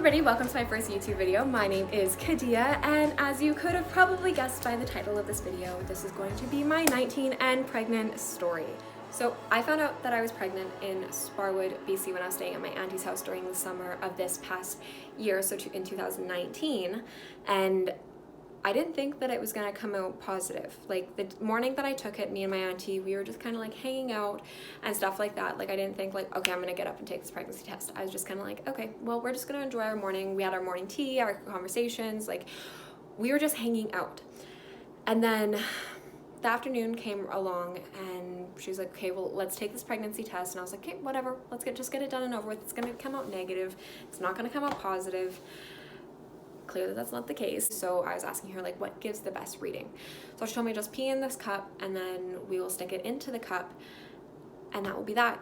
everybody, welcome to my first YouTube video. My name is Kadia, and as you could have probably guessed by the title of this video, this is going to be my 19 and pregnant story. So I found out that I was pregnant in Sparwood, BC when I was staying at my auntie's house during the summer of this past year, so in 2019, and I didn't think that it was gonna come out positive. Like the morning that I took it, me and my auntie, we were just kind of like hanging out and stuff like that. Like I didn't think like, okay, I'm gonna get up and take this pregnancy test. I was just kind of like, okay, well, we're just gonna enjoy our morning. We had our morning tea, our conversations, like we were just hanging out. And then the afternoon came along and she was like, okay, well, let's take this pregnancy test. And I was like, okay, whatever, just get it done and over with. It's gonna come out negative. It's not gonna come out positive. Clearly that's not the case. So I was asking her like, what gives the best reading? So she told me just pee in this cup and then we will stick it into the cup and that will be that.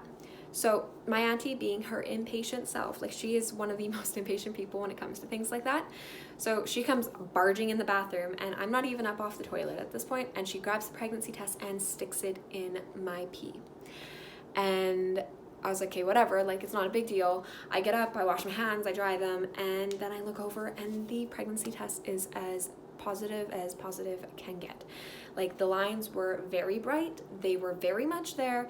So my auntie, being her impatient self, like she is one of the most impatient people when it comes to things like that. So she comes barging in the bathroom and I'm not even up off the toilet at this point, and she grabs the pregnancy test and sticks it in my pee. And I was like, okay, whatever, like it's not a big deal. I get up, I wash my hands, I dry them, and then I look over and the pregnancy test is as positive can get. Like the lines were very bright, they were very much there,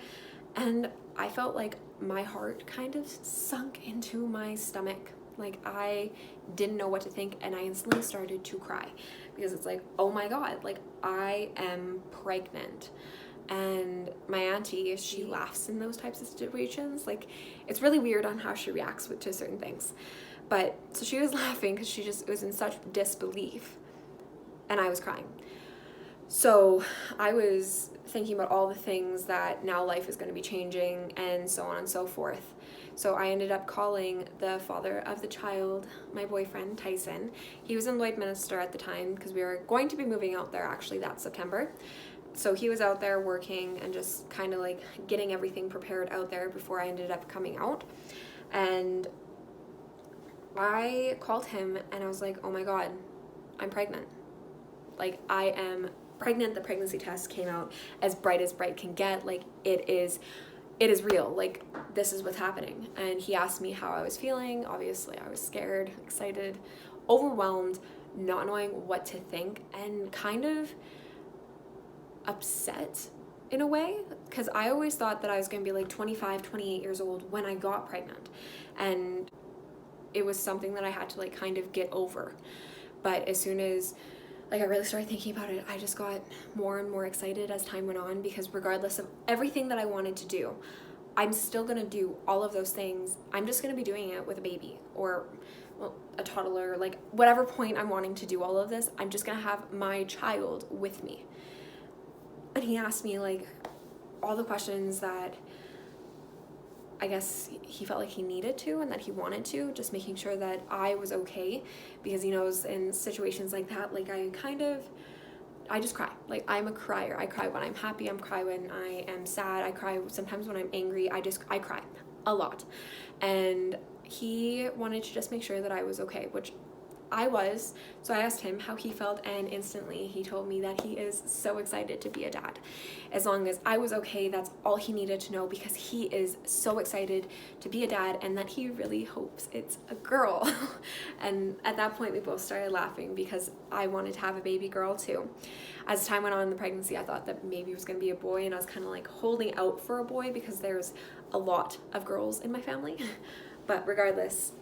and I felt like my heart kind of sunk into my stomach. Like I didn't know what to think, and I instantly started to cry because it's like, oh my God, like I am pregnant. And my auntie, she laughs in those types of situations. Like it's really weird on how she reacts to certain things. But so she was laughing because she just was in such disbelief, and I was crying. So I was thinking about all the things that now life is going to be changing and so on and so forth. So I ended up calling the father of the child, my boyfriend, Tyson. He was in Lloydminster at the time because we were going to be moving out there actually that September. So he was out there working and just kind of like getting everything prepared out there before I ended up coming out. And I called him and I was like, oh my God, I'm pregnant. Like I am pregnant. The pregnancy test came out as bright can get. Like it is real. Like this is what's happening. And he asked me how I was feeling. Obviously I was scared, excited, overwhelmed, not knowing what to think, and kind of upset in a way, because I always thought that I was going to be like 25, 28 years old when I got pregnant, and it was something that I had to like kind of get over. But as soon as like I really started thinking about it, I just got more and more excited as time went on, because regardless of everything that I wanted to do, I'm still going to do all of those things. I'm just going to be doing it with a baby or a toddler, like whatever point I'm wanting to do all of this, I'm just going to have my child with me. And he asked me like all the questions that I guess he felt like he needed to and that he wanted to, just making sure that I was okay, because he knows in situations like that, like I just cry. Like I'm a crier. I cry when I'm happy, I cry when I am sad, I cry sometimes when I'm angry, I cry a lot. And he wanted to just make sure that I was okay, which I was. So I asked him how he felt, and instantly he told me that he is so excited to be a dad. As long as I was okay, that's all he needed to know, because he is so excited to be a dad and that he really hopes it's a girl. And at that point we both started laughing because I wanted to have a baby girl too. As time went on in the pregnancy, I thought that maybe it was going to be a boy, and I was kind of like holding out for a boy because there's a lot of girls in my family. But regardless,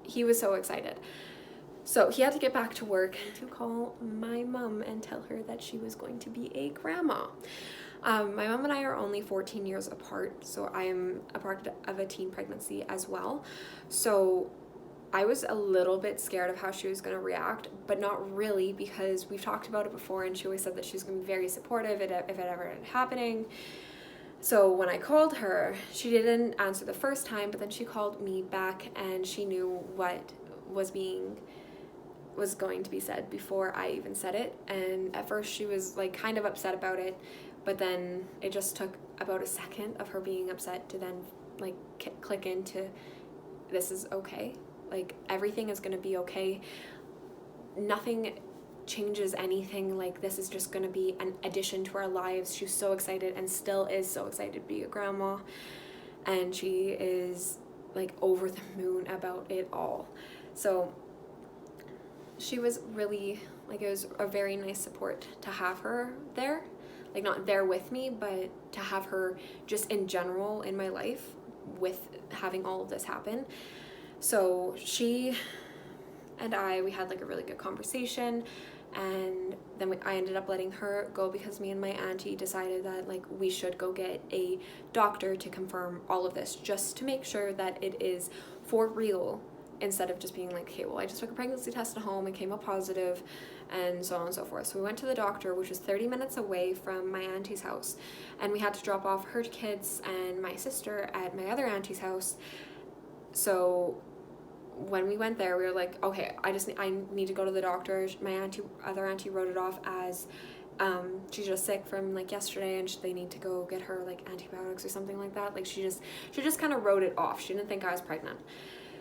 he was so excited. So he had to get back to work to call my mom and tell her that she was going to be a grandma. My mom and I are only 14 years apart, so I am a part of a teen pregnancy as well. So I was a little bit scared of how she was going to react, but not really, because we've talked about it before and she always said that she was going to be very supportive if it ever ended up happening. So when I called her, she didn't answer the first time, but then she called me back and she knew what was going to be said before I even said it. And at first she was like kind of upset about it, but then it just took about a second of her being upset to then like click into, this is okay, like everything is going to be okay, nothing changes anything, like this is just going to be an addition to our lives. She's so excited and still is so excited to be a grandma, and she is like over the moon about it all. So she was really, like, it was a very nice support to have her there, like not there with me, but to have her just in general in my life with having all of this happen. So she and we had like a really good conversation, and then I ended up letting her go because me and my auntie decided that like we should go get a doctor to confirm all of this, just to make sure that it is for real, instead of just being like, okay, well, I just took a pregnancy test at home, it came up positive, and so on and so forth. So we went to the doctor, which was 30 minutes away from my auntie's house, and we had to drop off her kids and my sister at my other auntie's house. So when we went there, we were like, okay, I need to go to the doctor. My other auntie wrote it off as she's just sick from like yesterday, and they need to go get her like antibiotics or something like that. Like she just kind of wrote it off. She didn't think I was pregnant.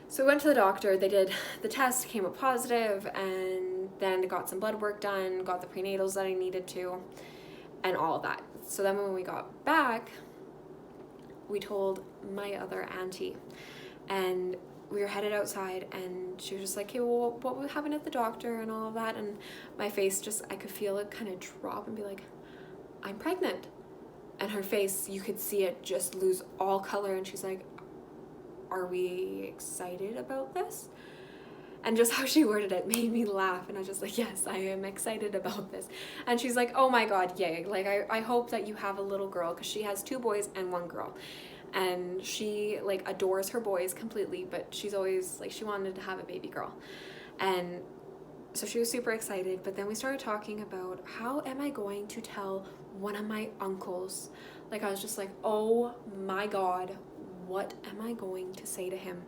So we went to the doctor, they did the test, came up positive, and then got some blood work done, got the prenatals that I needed to, and all of that. So then when we got back, we told my other auntie, and we were headed outside, and she was just like, hey, well, what happened at the doctor and all of that? And my face just, I could feel it kind of drop and be like, I'm pregnant. And her face, you could see it just lose all color, and she's like, are we excited about this? And just how she worded it made me laugh, and I was just like, yes, I am excited about this. And she's like, oh my god, yay, like I hope that you have a little girl, because she has 2 boys and 1 girl. And she like adores her boys completely, but she's always like, she wanted to have a baby girl. And so she was super excited. But then we started talking about, how am I going to tell one of my uncles? Like, I was just like, oh my god, what am I going to say to him?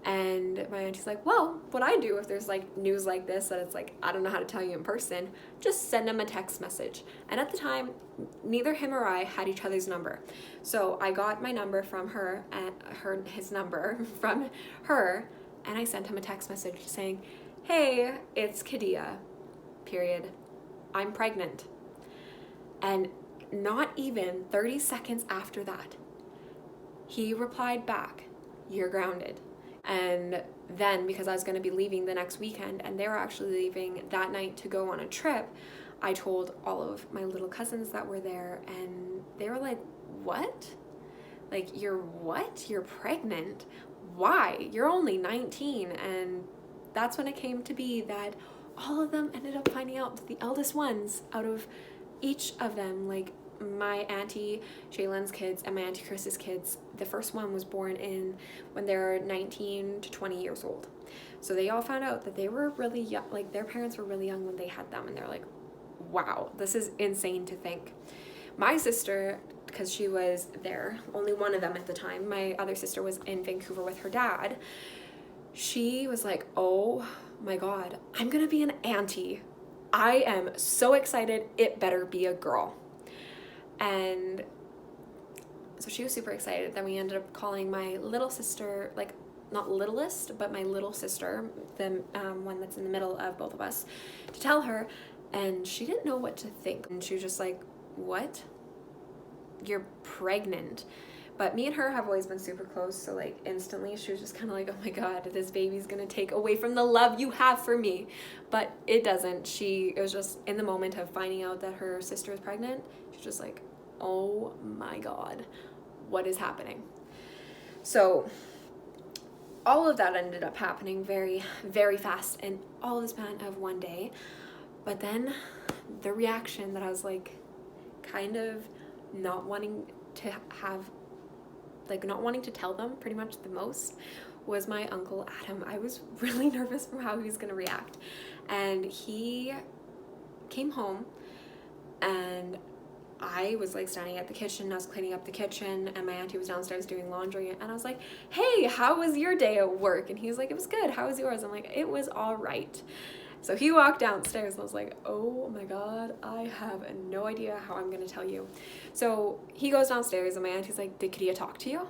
And my auntie's like, well, what I do if there's like news like this that it's like, I don't know how to tell you in person, just send him a text message. And at the time, neither him or I had each other's number. So I got my number from her and his number from her, and I sent him a text message saying, hey, it's Kadia, period. I'm pregnant. And not even 30 seconds after that, he replied back, you're grounded. And then, because I was going to be leaving the next weekend, and they were actually leaving that night to go on a trip, I told all of my little cousins that were there, and they were like, what? Like, you're what? You're pregnant? Why? You're only 19. And that's when it came to be that all of them ended up finding out that the eldest ones out of each of them, like my auntie Shaylin's kids and my auntie Chris's kids, the first one was born in when they're 19 to 20 years old. So they all found out that they were really young, like their parents were really young when they had them, and they're like, wow, this is insane to think. My sister, because she was there, only one of them at the time, my other sister was in Vancouver with her dad, she was like, oh my god, I'm gonna be an auntie. I am so excited, it better be a girl. And so she was super excited. Then we ended up calling my little sister, like not littlest, but my little sister, the one that's in the middle of both of us, to tell her, and she didn't know what to think. And she was just like, what? You're pregnant. But me and her have always been super close, so like instantly she was just kind of like, oh my god, this baby's gonna take away from the love you have for me. But it doesn't. It was just in the moment of finding out that her sister is pregnant, she's just like, oh my god, what is happening? So all of that ended up happening very, very fast in all the span of one day. But then the reaction that I was like kind of not wanting to have, like not wanting to tell them pretty much the most, was my Uncle Adam. I was really nervous for how he was going to react. And he came home, and I was like standing at the kitchen, I was cleaning up the kitchen, and my auntie was downstairs doing laundry, and I was like, hey, how was your day at work? And he was like, it was good, how was yours? I'm like, it was all right. So he walked downstairs, and I was like, oh my god, I have no idea how I'm gonna tell you. So he goes downstairs, and my auntie's like, did Kadia talk to you?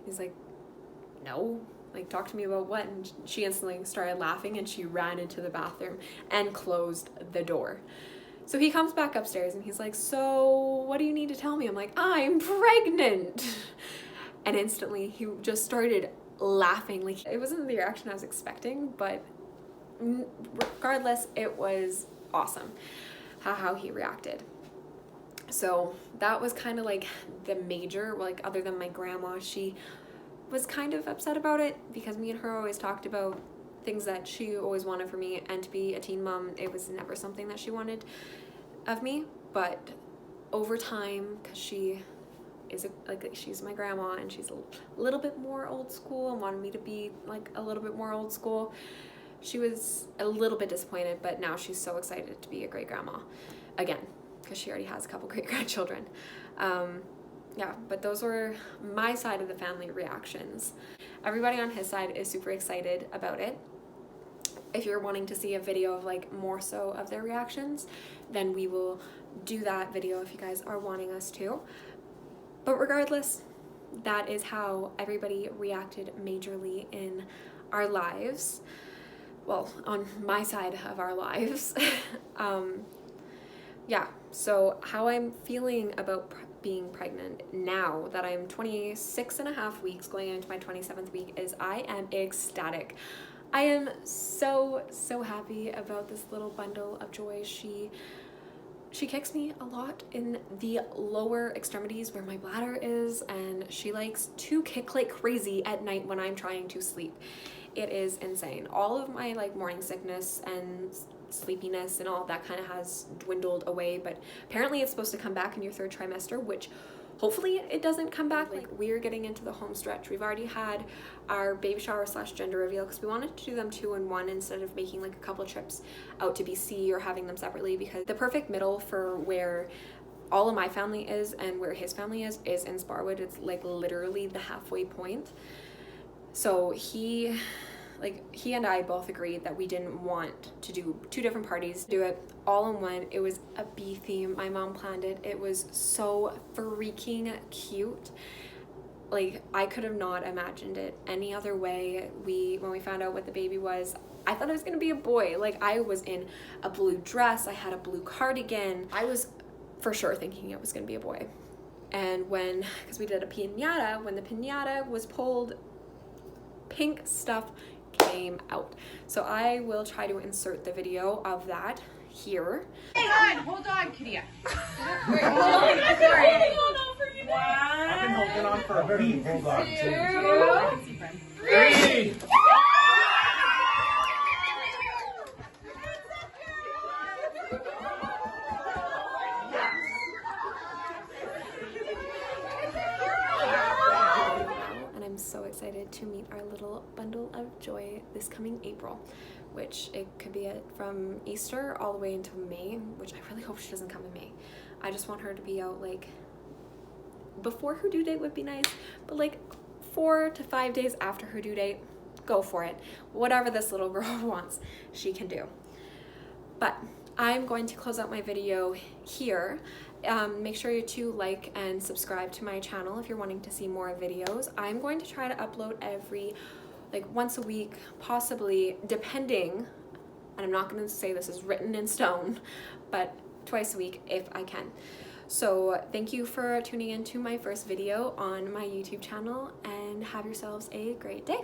He's like, no. Like, talk to me about what? And she instantly started laughing, and she ran into the bathroom and closed the door. So he comes back upstairs, and he's like, so what do you need to tell me? I'm like, I'm pregnant. And instantly he just started laughing. Like, it wasn't the reaction I was expecting, but regardless, it was awesome how he reacted. So that was kind of like the major, like, other than my grandma, she was kind of upset about it because me and her always talked about things that she always wanted for me, and to be a teen mom, it was never something that she wanted of me. But over time, because she is she's my grandma and she's a little bit more old school and wanted me to be like a little bit more old school, she was a little bit disappointed, but now she's so excited to be a great grandma again, because she already has a couple great grandchildren. Yeah, but those were my side of the family reactions. Everybody on his side is super excited about it. If you're wanting to see a video of like more so of their reactions, then we will do that video if you guys are wanting us to. But regardless, that is how everybody reacted majorly in our lives. Well, on my side of our lives. Yeah, so how I'm feeling about being pregnant now that I'm 26 and a half weeks going into my 27th week is I am ecstatic. I am so happy about this little bundle of joy. She kicks me a lot in the lower extremities where my bladder is, and she likes to kick like crazy at night when I'm trying to sleep. It is insane. All of my like morning sickness and sleepiness and all that kind of has dwindled away, but apparently it's supposed to come back in your 3rd trimester, which hopefully it doesn't come back. Like, we're getting into the home stretch. We've already had our baby shower / gender reveal because we wanted to do them 2 in 1 instead of making like a couple trips out to BC or having them separately, because the perfect middle for where all of my family is and where his family is in Sparwood. It's like literally the halfway point. So he and I both agreed that we didn't want to do 2 different parties, do it all in one. It was a bee theme. My mom planned it. It was so freaking cute. Like, I could have not imagined it any other way. When we found out what the baby was, I thought it was gonna be a boy. Like, I was in a blue dress, I had a blue cardigan. I was for sure thinking it was gonna be a boy. And because we did a piñata, when the piñata was pulled, pink stuff came out. So I will try to insert the video of that here. Hey, hold on, Kitty. Wait, hold on. Sorry. I've been holding on for a week. Hold on. 2, 3. So excited to meet our little bundle of joy this coming April, which it could be from Easter all the way until May, which I really hope she doesn't come in May. I just want her to be out like before her due date would be nice, but like 4 to 5 days after her due date, go for it. Whatever this little girl wants, she can do. But I'm going to close out my video here. Make sure to like and subscribe to my channel if you're wanting to see more videos. I'm going to try to upload every, like, once a week, possibly, depending, and I'm not going to say this is written in stone, but twice a week if I can. So thank you for tuning in to my first video on my YouTube channel, and have yourselves a great day.